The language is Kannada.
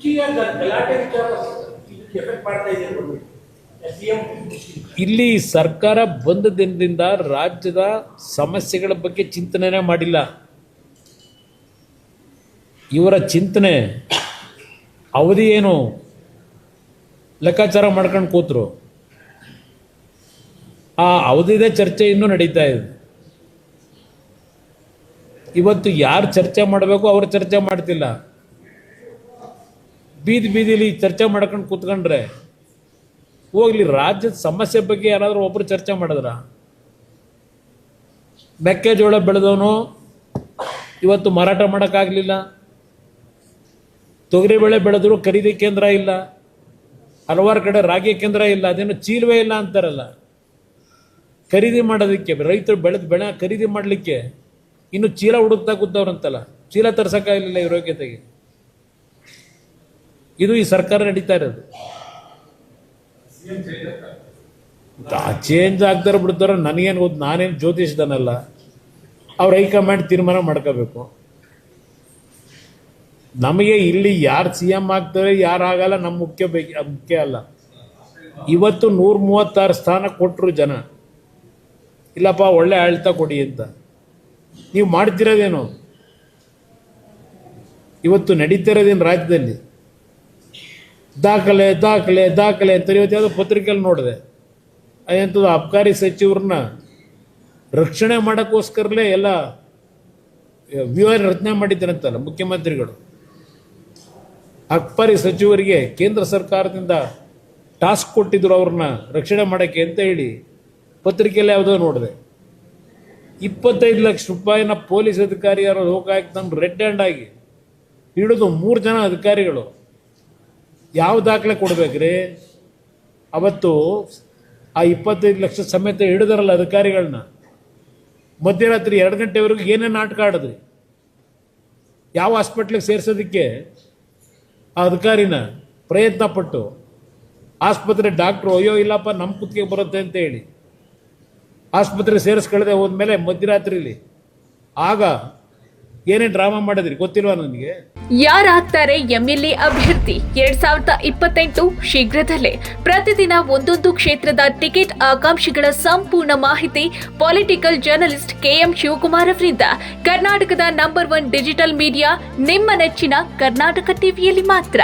ಗಲಾಟೆ ವಿಚಾರ ಎಫೆಕ್ಟ್ ಮಾಡ್ತಾ ಇದೆ ಇಲ್ಲಿ ಸರ್ಕಾರ ಬಂದ ದಿನದಿಂದ ರಾಜ್ಯದ ಸಮಸ್ಯೆಗಳ ಬಗ್ಗೆ ಚಿಂತನೆ ಮಾಡಿಲ್ಲ. ಇವರ ಚಿಂತನೆ ಅವಧಿ ಏನು ಲೆಕ್ಕಾಚಾರ ಮಾಡ್ಕೊಂಡು ಕೂತರು. ಆ ಅವಧಿದೇ ಚರ್ಚೆ ಇನ್ನೂ ನಡೀತಾ ಇದೆ. ಇವತ್ತು ಯಾರು ಚರ್ಚೆ ಮಾಡಬೇಕು ಅವರು ಚರ್ಚೆ ಮಾಡ್ತಿಲ್ಲ. ಬೀದಿಲಿ ಚರ್ಚೆ ಮಾಡ್ಕೊಂಡು ಕೂತ್ಕೊಂಡ್ರೆ ಹೋಗ್ಲಿ. ರಾಜ್ಯದ ಸಮಸ್ಯೆ ಬಗ್ಗೆ ಯಾರಾದರೂ ಒಬ್ರು ಚರ್ಚೆ ಮಾಡಿದ್ರ? ಮೆಕ್ಕೆಜೋಳ ಬೆಳೆದವನು ಇವತ್ತು ಮಾರಾಟ ಮಾಡೋಕ್ಕಾಗಲಿಲ್ಲ. ತೊಗರಿಬೇಳೆ ಬೆಳೆದ್ರು ಖರೀದಿ ಕೇಂದ್ರ ಇಲ್ಲ. ಹಲವಾರು ಕಡೆ ರಾಗಿ ಕೇಂದ್ರ ಇಲ್ಲ. ಅದೇನು ಚೀಲವೇ ಇಲ್ಲ ಅಂತಾರಲ್ಲ. ಖರೀದಿ ಮಾಡೋದಕ್ಕೆ ರೈತರು ಬೆಳೆದ ಬೆಳೆ ಖರೀದಿ ಮಾಡಲಿಕ್ಕೆ ಇನ್ನು ಚೀಲ ಹುಡುಕ್ತಾ ಕೂತವ್ರಂತಲ್ಲ. ಚೀಲ ತರ್ಸೋಕ್ಕಾಗಲಿಲ್ಲ ಇವ್ರ ಯೋಗ್ಯತೆಗೆ. ಇದು ಈ ಸರ್ಕಾರ ನಡೀತಾ ಇರೋದು. ಚೇಂಜ್ ಆಗ್ತಾರ ಬಿಡ್ತಾರ ನನಗೇನು ಗೊತ್ತು. ನಾನೇನು ಜ್ಯೋತಿಷ್ದನಲ್ಲ. ಅವ್ರ ಹೈಕಮಾಂಡ್ ತೀರ್ಮಾನ ಮಾಡ್ಕೋಬೇಕು. ನಮಗೆ ಇಲ್ಲಿ ಯಾರು CM ಆಗ್ತಾರೆ ಯಾರು ಆಗಲ್ಲ ನಮ್ಮ ಮುಖ್ಯ ಅಲ್ಲ. ಇವತ್ತು 136 ಸ್ಥಾನ ಕೊಟ್ಟರು ಜನ. ಇಲ್ಲಪ್ಪ ಒಳ್ಳೆ ಆಳ್ತಾ ಕೊಡಿ ಅಂತ. ನೀವು ಮಾಡ್ತಿರೋದೇನು? ಇವತ್ತು ನಡೀತಿರೋದೇನು ರಾಜ್ಯದಲ್ಲಿ? ದಾಖಲೆ ದಾಖಲೆ ದಾಖಲೆ ಅಂತ ಇವತ್ತು ಯಾವುದೋ ಪತ್ರಿಕೆಯಲ್ಲಿ ನೋಡಿದೆ. ಅದಂಥದ್ದು ಅಬಕಾರಿ ಸಚಿವರನ್ನ ರಕ್ಷಣೆ ಮಾಡೋಕ್ಕೋಸ್ಕರಲೇ ಎಲ್ಲ ವ್ಯೂಹ ರಚನೆ ಮಾಡಿದ್ದಾರಂತಲ್ಲ ಮುಖ್ಯಮಂತ್ರಿಗಳು. ಅಬಕಾರಿ ಸಚಿವರಿಗೆ ಕೇಂದ್ರ ಸರ್ಕಾರದಿಂದ ಟಾಸ್ಕ್ ಕೊಟ್ಟಿದ್ರು ಅವ್ರನ್ನ ರಕ್ಷಣೆ ಮಾಡೋಕ್ಕೆ ಅಂತ ಹೇಳಿ ಪತ್ರಿಕೆಯಲ್ಲಿ ಯಾವುದೋ ನೋಡಿದೆ. 25 ಲಕ್ಷ ರೂಪಾಯಿನ ಪೊಲೀಸ್ ಅಧಿಕಾರಿ ಯಾರೋ ಲೋಕಾಯುಕ್ತ ರೆಡ್ ಹ್ಯಾಂಡ್ ಆಗಿ ಹಿಡಿದು 3 ಜನ ಅಧಿಕಾರಿಗಳು. ಯಾವ ದಾಖಲೆ ಕೊಡ್ಬೇಕ್ರಿ? ಅವತ್ತು ಆ 25 ಲಕ್ಷ ಸಮೇತ ಹಿಡಿದಾರಲ್ಲ ಅಧಿಕಾರಿಗಳನ್ನ. ಮಧ್ಯರಾತ್ರಿ 2 ಗಂಟೆವರೆಗೂ ಏನೇನು ನಾಟಕ ಆಡಿದ್ರಿ? ಯಾವ ಹಾಸ್ಪಿಟ್ಲಿಗೆ ಸೇರಿಸೋದಕ್ಕೆ ಆ ಅಧಿಕಾರಿನ ಪ್ರಯತ್ನ ಪಟ್ಟು ಆಸ್ಪತ್ರೆ ಡಾಕ್ಟ್ರು ಅಯ್ಯೋ ಇಲ್ಲಪ್ಪ ನಮ್ಮ ಕುತ್ತಿಗೆ ಬರುತ್ತೆ ಅಂತ ಹೇಳಿ ಆಸ್ಪತ್ರೆ ಸೇರಿಸ್ಕೊಳ್ಳದೆ ಹೋದ್ಮೇಲೆ ಮಧ್ಯರಾತ್ರಿಲಿ ಆಗ ಏನೇನು ಡ್ರಾಮಾ ಮಾಡಿದ್ರಿ ಗೊತ್ತಿಲ್ವಾ ನನಗೆ? ಯಾರಾಗ್ತಾರೆ MLA ಅಭ್ಯರ್ಥಿ 2028 ಶೀಘ್ರದಲ್ಲೇ. ಪ್ರತಿದಿನ ಒಂದೊಂದು ಕ್ಷೇತ್ರದ ಟಿಕೆಟ್ ಆಕಾಂಕ್ಷಿಗಳ ಸಂಪೂರ್ಣ ಮಾಹಿತಿ ಪೊಲಿಟಿಕಲ್ ಜರ್ನಲಿಸ್ಟ್ KM ಶಿವಕುಮಾರ್ ಅವರಿಂದ. ಕರ್ನಾಟಕದ ನಂಬರ್ 1 ಡಿಜಿಟಲ್ ಮೀಡಿಯಾ ನಿಮ್ಮ ನೆಚ್ಚಿನ ಕರ್ನಾಟಕ ಟಿವಿಯಲ್ಲಿ ಮಾತ್ರ.